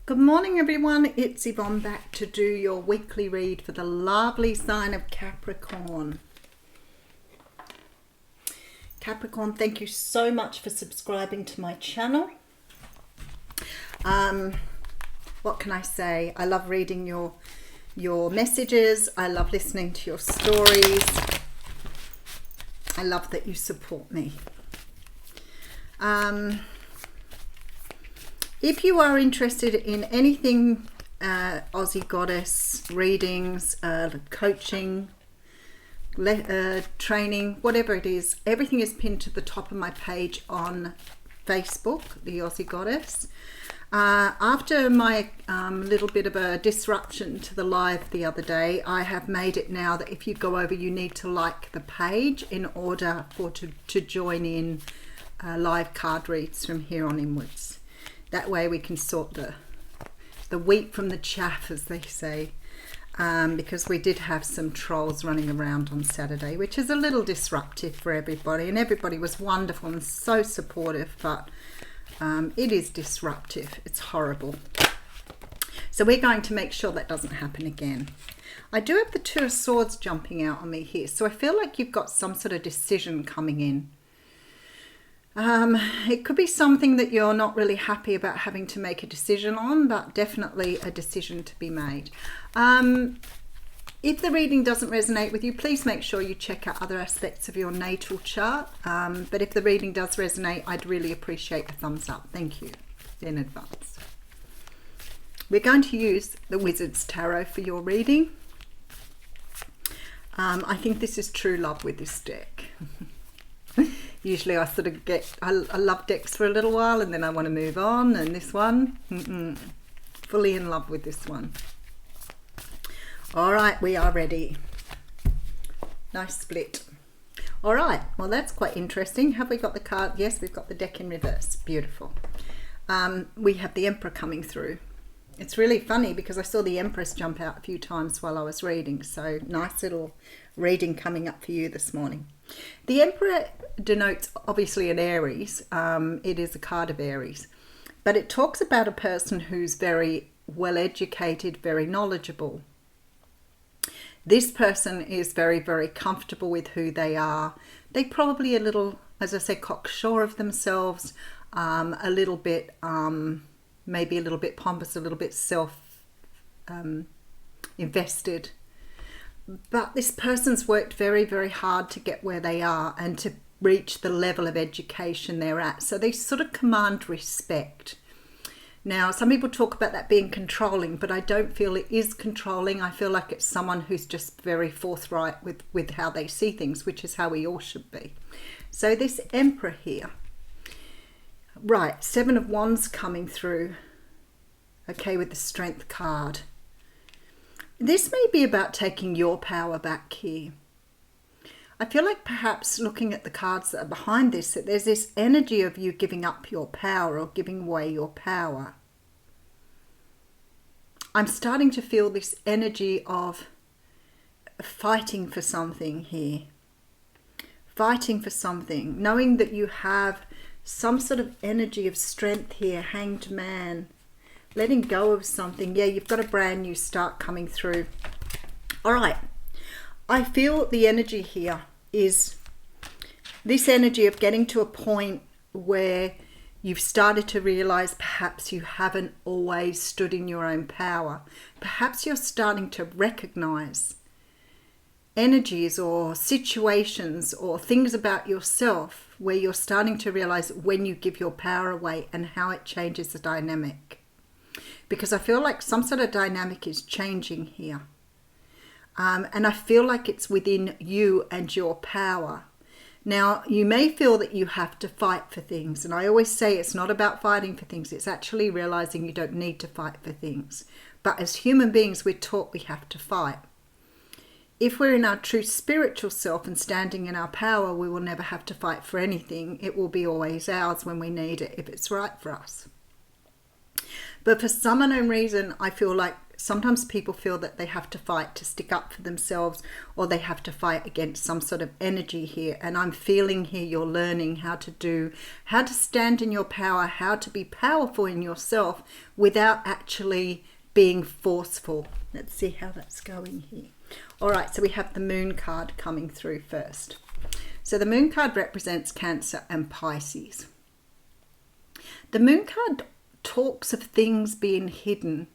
Good morning everyone, it's Yvonne back to do your weekly read for the lovely sign of Capricorn. Capricorn, thank you so much for subscribing to my channel. What can I say? I love reading your messages. I love listening to your stories. I love that you support me. If you are interested in anything Aussie Goddess readings, coaching, training, whatever it is, everything is pinned to the top of my page on Facebook, the Aussie Goddess. After my little bit of a disruption to the live the other day, I have made it now that if you go over, you need to like the page in order to join in live card reads from here on inwards. That way we can sort the wheat from the chaff, as they say, because we did have some trolls running around on Saturday, which is a little disruptive for everybody, and everybody was wonderful and so supportive, but it is disruptive. It's horrible. So we're going to make sure that doesn't happen again. I do have the Two of Swords jumping out on me here, so I feel like you've got some sort of decision coming in. It could be something that you're not really happy about having to make a decision on, but definitely a decision to be made. If the reading doesn't resonate with you, please make sure you check out other aspects of your natal chart. But if the reading does resonate, I'd really appreciate a thumbs up. Thank you in advance. We're going to use the Wizard's Tarot for your reading. I think this is true love with this deck. Usually I sort of I love decks for a little while and then I want to move on, and this one, fully in love with this one. All right, we are ready. Nice split. All right, well that's quite interesting. Have we got the card? Yes, we've got the deck in reverse. Beautiful. We have the Emperor coming through. It's really funny because I saw the Empress jump out a few times while I was reading, so nice little reading coming up for you this morning. The Emperor denotes obviously an Aries. It is a card of Aries, but it talks about a person who's very well educated, very knowledgeable. This person is very, very comfortable with who they are. They probably a little, as I say, cocksure of themselves, a little bit, maybe a little bit pompous, a little bit invested. But this person's worked very, very hard to get where they are and to reach the level of education they're at. So they sort of command respect. Now, some people talk about that being controlling, but I don't feel it is controlling. I feel like it's someone who's just very forthright with how they see things, which is how we all should be. So this Emperor here, right, Seven of Wands coming through, okay, with the Strength card. This may be about taking your power back here. I feel like perhaps looking at the cards that are behind this, that there's this energy of you giving up your power or giving away your power. I'm starting to feel this energy of fighting for something here. Fighting for something. Knowing that you have some sort of energy of strength here, Hanged Man. Letting go of something. Yeah, you've got a brand new start coming through. All right. I feel the energy here is this energy of getting to a point where you've started to realize perhaps you haven't always stood in your own power. Perhaps you're starting to recognize energies or situations or things about yourself where you're starting to realize when you give your power away and how it changes the dynamic. Because I feel like some sort of dynamic is changing here. And I feel like it's within you and your power. Now, you may feel that you have to fight for things. And I always say it's not about fighting for things. It's actually realizing you don't need to fight for things. But as human beings, we're taught we have to fight. If we're in our true spiritual self and standing in our power, we will never have to fight for anything. It will be always ours when we need it, if it's right for us. But for some unknown reason, I feel like Sometimes people feel that they have to fight to stick up for themselves, or they have to fight against some sort of energy here. And I'm feeling here you're learning how to stand in your power, how to be powerful in yourself without actually being forceful. Let's see how that's going here. All right, so we have the Moon card coming through first. So the Moon card represents Cancer and Pisces. The Moon card talks of things being hidden.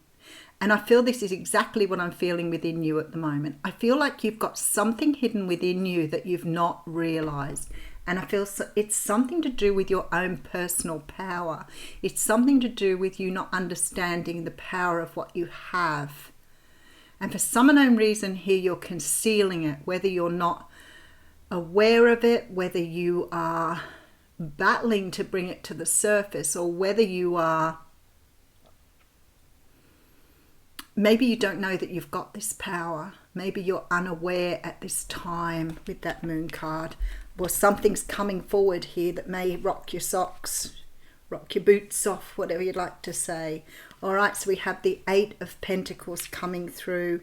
And I feel this is exactly what I'm feeling within you at the moment. I feel like you've got something hidden within you that you've not realized. And I feel it's something to do with your own personal power. It's something to do with you not understanding the power of what you have. And for some unknown reason here, you're concealing it, whether you're not aware of it, whether you are battling to bring it to the surface, or whether you are, maybe you don't know that you've got this power. Maybe you're unaware at this time with that Moon card. Or something's coming forward here that may rock your socks, rock your boots off, whatever you'd like to say. All right, so we have the 8 of Pentacles coming through,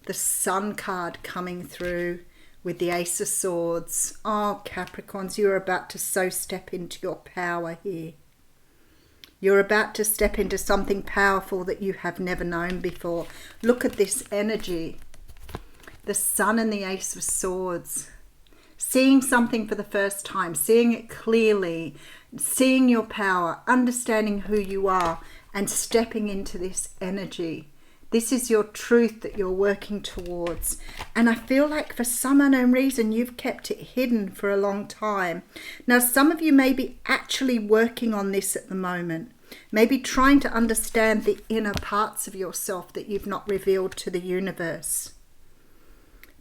the Sun card coming through with the Ace of Swords. Oh, Capricorns, you're about to step into your power here. You're about to step into something powerful that you have never known before. Look at this energy. The Sun and the Ace of Swords. Seeing something for the first time, seeing it clearly, seeing your power, understanding who you are, and stepping into this energy. This is your truth that you're working towards. And I feel like for some unknown reason, you've kept it hidden for a long time. Now, some of you may be actually working on this at the moment. Maybe trying to understand the inner parts of yourself that you've not revealed to the universe.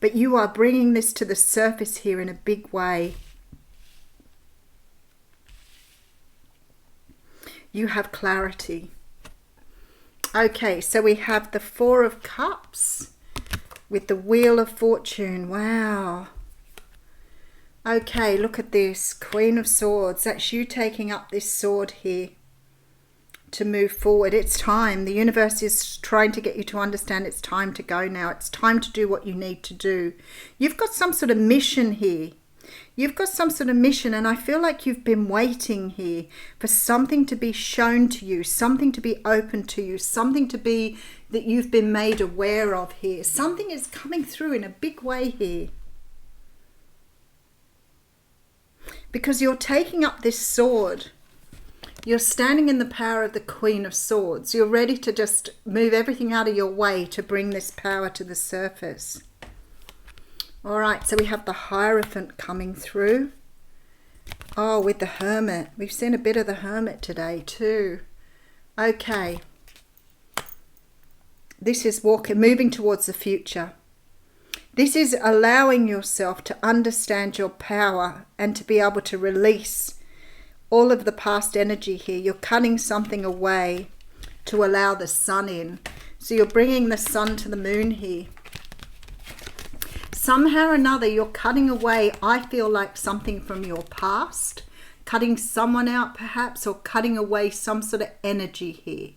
But you are bringing this to the surface here in a big way. You have clarity. Okay, so we have the 4 of Cups with the Wheel of Fortune. Wow. Okay, look at this. Queen of Swords. That's you taking up this sword here to move forward. It's time. The universe is trying to get you to understand it's time to go now. It's time to do what you need to do. You've got some sort of mission here. You've got some sort of mission, and I feel like you've been waiting here for something to be shown to you, something to be open to you, something to be that you've been made aware of here. Something is coming through in a big way here. Because you're taking up this sword. You're standing in the power of the Queen of Swords. You're ready to just move everything out of your way to bring this power to the surface. All right, so we have the Hierophant coming through. Oh, with the Hermit. We've seen a bit of the Hermit today too. Okay. This is moving towards the future. This is allowing yourself to understand your power and to be able to release all of the past energy here. You're cutting something away to allow the Sun in. So you're bringing the Sun to the Moon here. Somehow or another, you're cutting away, I feel like, something from your past. Cutting someone out perhaps, or cutting away some sort of energy here.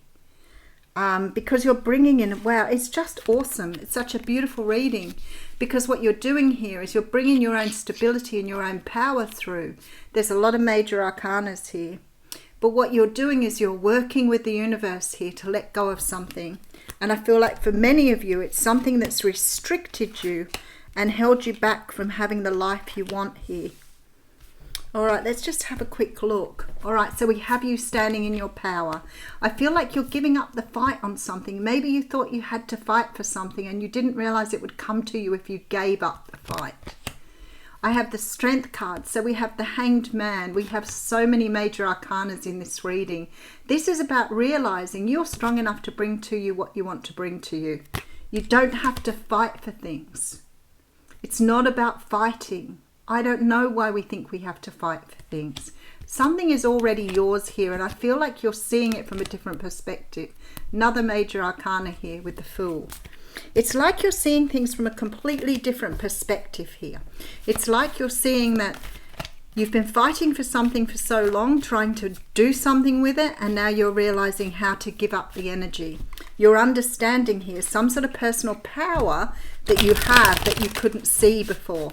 Because you're bringing in, wow, it's just awesome. It's such a beautiful reading. Because what you're doing here is you're bringing your own stability and your own power through. There's a lot of major arcanas here. But what you're doing is you're working with the universe here to let go of something. And I feel like for many of you, it's something that's restricted you and held you back from having the life you want here. All right, let's just have a quick look. All right, so we have you standing in your power. I feel like you're giving up the fight on something. Maybe you thought you had to fight for something and you didn't realize it would come to you if you gave up the fight. I have the Strength card. So we have the Hanged Man. We have so many major arcanas in this reading. This is about realizing you're strong enough to bring to you what you want to bring to you. You don't have to fight for things. It's not about fighting. I don't know why we think we have to fight for things. Something is already yours here, and I feel like you're seeing it from a different perspective. Another major arcana here with the Fool. It's like you're seeing things from a completely different perspective here. It's like you're seeing that you've been fighting for something for so long, trying to do something with it, and now you're realizing how to give up the energy. Your understanding here, some sort of personal power that you have that you couldn't see before.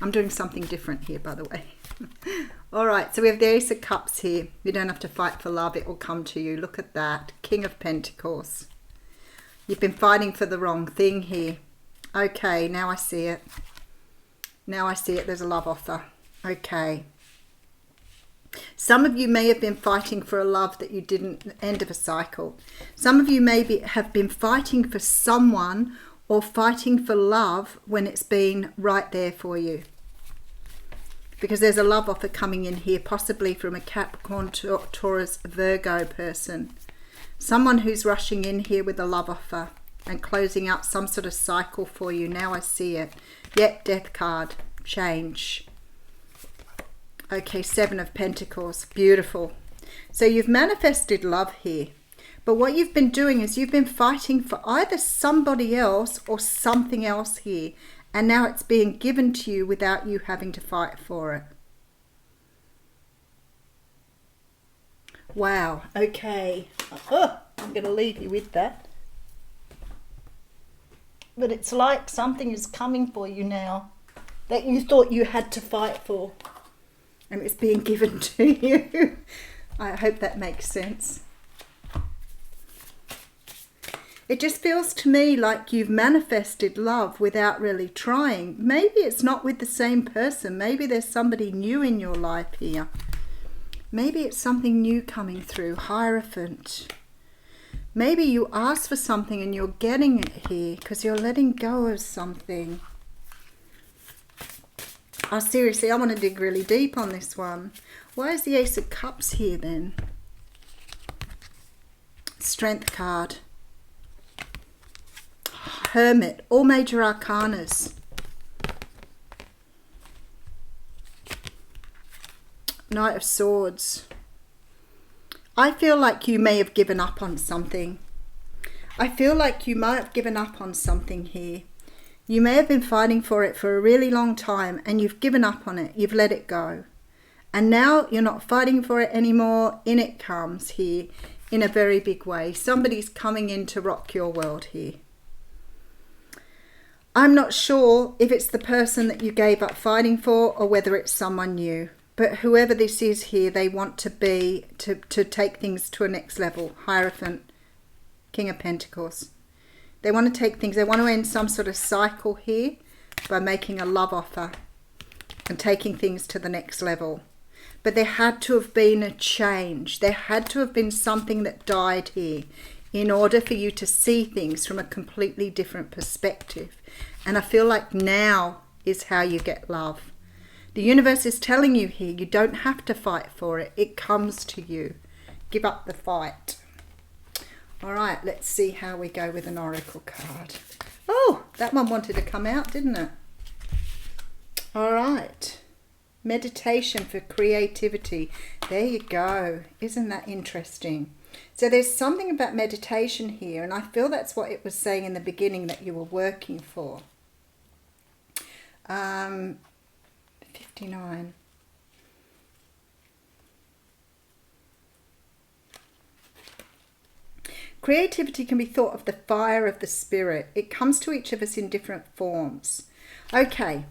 I'm doing something different here, by the way. All right, so we have the Ace of Cups here. You don't have to fight for love. It will come to you. Look at that. King of Pentacles. You've been fighting for the wrong thing here. Okay, now I see it. Now I see it. There's a love offer. Okay. Some of you may have been fighting for a love that you didn't, end of a cycle. Some of you have been fighting for someone or fighting for love when it's been right there for you. Because there's a love offer coming in here, possibly from a Capricorn, Taurus, Virgo person. Someone who's rushing in here with a love offer and closing out some sort of cycle for you. Now I see it. Yep, Death card. Change. Okay, Seven of Pentacles. Beautiful. So you've manifested love here. But what you've been doing is you've been fighting for either somebody else or something else here. And now it's being given to you without you having to fight for it. Wow. Okay. Oh, I'm going to leave you with that. But it's like something is coming for you now that you thought you had to fight for. And it's being given to you. I hope that makes sense. It just feels to me like you've manifested love without really trying. Maybe it's not with the same person. Maybe there's somebody new in your life here. Maybe it's something new coming through. Hierophant. Maybe you ask for something and you're getting it here because you're letting go of something. Oh, seriously, I want to dig really deep on this one. Why is the Ace of Cups here then? Strength card. Hermit. All major arcanas. Knight of Swords. I feel like you may have given up on something. I feel like you might have given up on something here. You may have been fighting for it for a really long time and you've given up on it. You've let it go. And now you're not fighting for it anymore. In it comes here in a very big way. Somebody's coming in to rock your world here. I'm not sure if it's the person that you gave up fighting for or whether it's someone new. But whoever this is here, they want to take things to a next level. Hierophant, King of Pentacles. They want to take things, they want to end some sort of cycle here by making a love offer and taking things to the next level. But there had to have been a change. There had to have been something that died here in order for you to see things from a completely different perspective. And I feel like now is how you get love. The universe is telling you here, you don't have to fight for it. It comes to you. Give up the fight. All right, let's see how we go with an oracle card. Oh, that one wanted to come out, didn't it? All right. Meditation for creativity. There you go. Isn't that interesting? So there's something about meditation here, and I feel that's what it was saying in the beginning that you were working for. 59. Creativity can be thought of the fire of the spirit. It comes to each of us in different forms. Okay,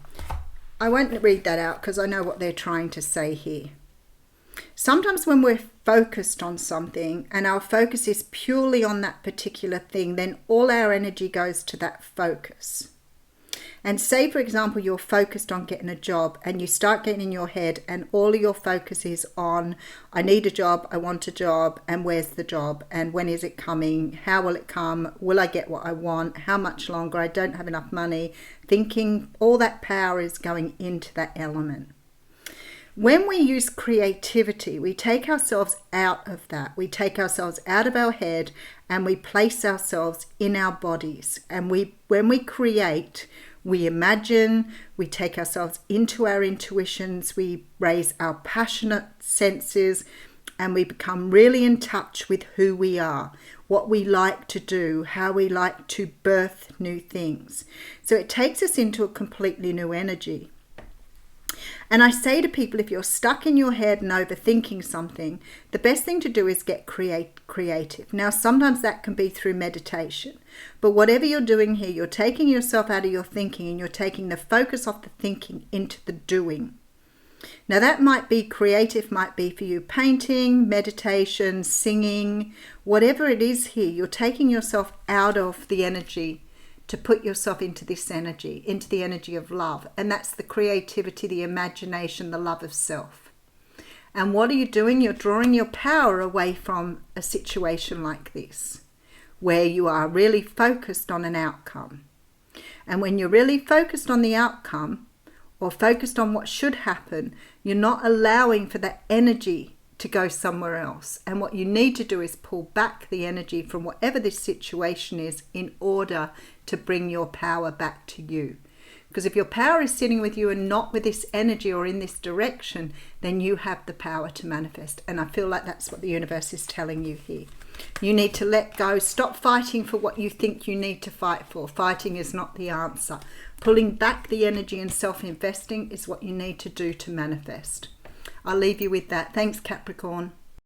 I won't read that out because I know what they're trying to say here. Sometimes when we're focused on something and our focus is purely on that particular thing, then all our energy goes to that focus. And say, for example, you're focused on getting a job and you start getting in your head and all of your focus is on, I need a job, I want a job, and where's the job, and when is it coming, how will it come, will I get what I want, how much longer, I don't have enough money. Thinking, all that power is going into that element. When we use creativity, we take ourselves out of that. We take ourselves out of our head and we place ourselves in our bodies. And when we create, we imagine, we take ourselves into our intuitions, we raise our passionate senses, and we become really in touch with who we are, what we like to do, how we like to birth new things. So it takes us into a completely new energy. And I say to people, if you're stuck in your head and overthinking something, the best thing to do is get creative. Now, sometimes that can be through meditation. But whatever you're doing here, you're taking yourself out of your thinking and you're taking the focus off the thinking into the doing. Now, that might be creative, might be for you painting, meditation, singing, whatever it is here. You're taking yourself out of the energy to put yourself into this energy, into the energy of love. And that's the creativity, the imagination, the love of self. And what are you doing? You're drawing your power away from a situation like this, where you are really focused on an outcome. And when you're really focused on the outcome, or focused on what should happen, you're not allowing for that energy to go somewhere else. And what you need to do is pull back the energy from whatever this situation is in order to bring your power back to you. Because if your power is sitting with you and not with this energy or in this direction, then you have the power to manifest. And I feel like that's what the universe is telling you here. You need to let go. Stop fighting for what you think you need to fight for. Fighting is not the answer. Pulling back the energy and self-investing is what you need to do to manifest. I'll leave you with that. Thanks, Capricorn.